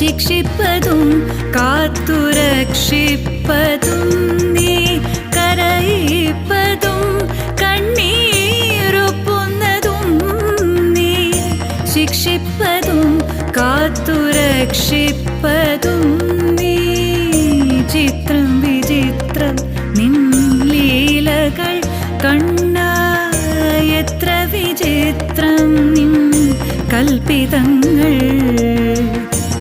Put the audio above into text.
ശിക്ഷിപ്പതും കാത്തുരക്ഷിപ്പതും നീ കരയിപ്പതും കണ്ണീരൊപ്പുന്നതും നീ ശിക്ഷിപ്പതും കാത്തുരക്ഷിപ്പതും നീ ചിത്രം വിചിത്രം നിൻ ലീലകൾ കണ്ണാ എത്ര വിചിത്രം നിൻ കൽപ്പിതങ്ങൾ